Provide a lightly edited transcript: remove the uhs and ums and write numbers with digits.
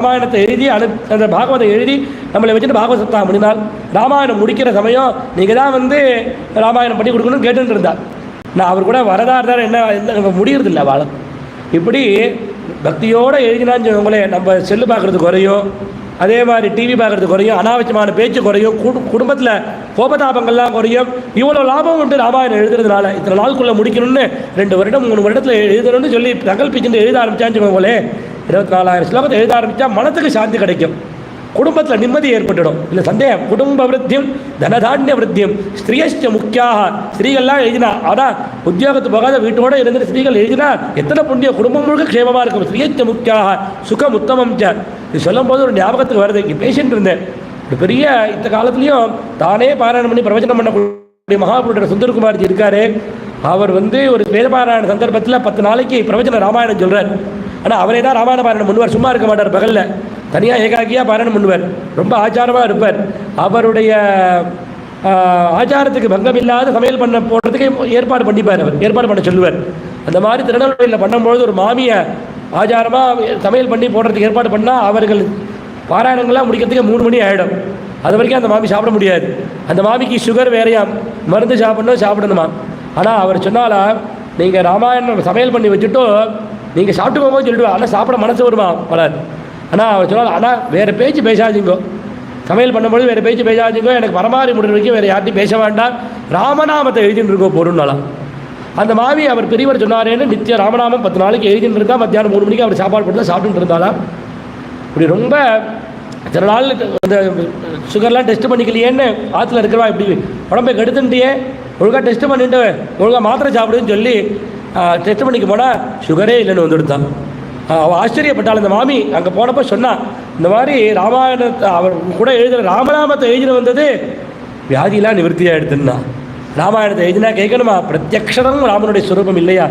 ராமாயணத்தை எழுதி அந்த பாகவதை எழுதி நம்மளை வச்சுட்டு பாகவத சப்தாகம் முடினால் ராமாயணம் முடிக்கிற சமயம் நீங்கள் தான் ராமாயணம் பண்ணி கொடுக்கணும்னு கேட்டுட்டு இருந்தார். நான் அவர் கூட வரதா இருந்தார், என்ன முடியறதில்லை வாழ. இப்படி பக்தியோடு எழுதினான்னு உங்களே நம்ம செல்லு பார்க்குறது குறையும், அதே மாதிரி டிவி பார்க்குறது குறையும், அனாவசியமான பேச்சு குறையும், குடும்பத்தில் கோபதாபங்கள்லாம் குறையும். இவ்வளோ லாபம் உண்டு ராமாயணம் எழுதுறதுனால. இத்தனை நாளுக்குள்ளே முடிக்கணும்னு 2 வருடம் 3 வருடத்தில் எழுதணும்னு சொல்லி சங்கல்பிச்சுட்டு எழுத ஆரம்பிச்சான்னு உங்களே 24,000 ஸ்லோகத்தை எழுத ஆரம்பித்தா மனத்துக்கு சாந்தி கிடைக்கும், குடும்பத்தில் நிம்மதி ஏற்பட்டுடும். இல்லை சந்தேகம். குடும்ப விருத்தியும் தனதானிய விருத்தியும் ஸ்திரீயஷ்ட முக்கியாக. ஸ்திரீகள்லாம் எழுதினா, ஆனால் உத்தியோகத்து போகாத வீட்டோடு இருந்துட்டு ஸ்திரீகள் எழுதினா எத்தனை புண்ணியம், குடும்பம் முழுக்க க்ஷேமமாக இருக்கும். ஸ்திரீயஷ்ட முக்கியாக சுகம் உத்தமம். இது சொல்லும் போது ஒரு ஞாபகத்துக்கு வருது. இங்கே பேசிட்டு இருந்தேன், ஒரு பெரிய இந்த காலத்துலேயும் தானே பாராயணம் பண்ணி பிரவச்சனம் பண்ணக்கூடிய மகாபுருடர் சுந்தரகுமார்ஜி இருக்காரு. அவர் ஒரு வேதபாராயண சந்தர்ப்பத்தில் 10 நாளைக்கு பிரவச்சன ராமாயணம் சொல்கிறார். ஆனால் அவரே தான் ராமாயண பாராயணம் பண்ணுவார், சும்மா இருக்க மாட்டார். பகலில் தனியாக ஏகாக்கியாக பாராயணம் பண்ணுவார், ரொம்ப ஆச்சாரமாக இருப்பார். அவருடைய ஆச்சாரத்துக்கு பங்கம் இல்லாத சமையல் பண்ண போடுறதுக்கு ஏற்பாடு பண்ணிப்பார், அவர் ஏற்பாடு பண்ண சொல்லுவார். அந்த மாதிரி திருநெல்வேலியில் பண்ணும்பொழுது ஒரு மாமியை ஆச்சாரமாக சமையல் பண்ணி போடுறதுக்கு ஏற்பாடு பண்ணால் அவர்கள் பாராயணங்கள்லாம் முடிக்கிறதுக்கு 3 மணி ஆகிடும். அது வரைக்கும் அந்த மாமி சாப்பிட முடியாது. அந்த மாமிக்கு சுகர் வேறையாம், மருந்து சாப்பிடணுமா. ஆனால் அவர் சொன்னாலா, நீங்கள் ராமாயணம் சமையல் பண்ணி வச்சுட்டோ நீங்கள் சாப்பிட்டு போகும்போது சொல்லிடுவா, ஆனால் சாப்பிட மனசு வருமா பலர். ஆனால் அவர் சொன்னால், ஆனால் வேறு பேச்சு பேசாதீங்கோ, சமையல் பண்ணும்போது வேறு பேச்சு பேசாதீங்கோ, எனக்கு பரமாறி முடிகிற வரைக்கும் வேறு யார்ட்டையும் பேச வேண்டாம், ராமநாமத்தை எழுதின்னு இருக்கோ பொருள்னாலாம். அந்த மாமி அவர் பெரியவர் சொன்னாரேன்னு நித்திய ராமநாமம் 10 நாளைக்கு எழுதிட்டு இருந்தால் மத்தியானம் 3 மணிக்கு அவர் சாப்பாடு போட்டு தான் சாப்பிட்டுட்டு இருந்தாலாம். இப்படி ரொம்ப சில நாள் அந்த சுகர்லாம் டெஸ்ட் பண்ணிக்கலையேன்னு ஆற்றுல இருக்கிறவா இப்படி உடம்பை கெடுத்துட்டியே, ஒழுங்காக டெஸ்ட் பண்ணிட்டு ஒழுங்காக மாத்திரை சாப்பிடுன்னு சொல்லி டெஸ்ட் பண்ணிக்க போனால் சுகரே இல்லைன்னு வந்துடுத்தான். அவள் ஆச்சரியப்பட்டாள். அந்த மாமி அங்கே போனப்போ சொன்னான், இந்த மாதிரி ராமாயணத்தை அவர் கூட எழுதுகிற ராமநாமத்தை எழுதின வந்தது வியாதியெலாம் நிவர்த்தியாக எடுத்துன்னா. ராமாயணத்தை எழுதினா கேட்கணுமா, பிரத்யக்ஷரம் ராமனுடைய ஸ்வரூபம் இல்லையா?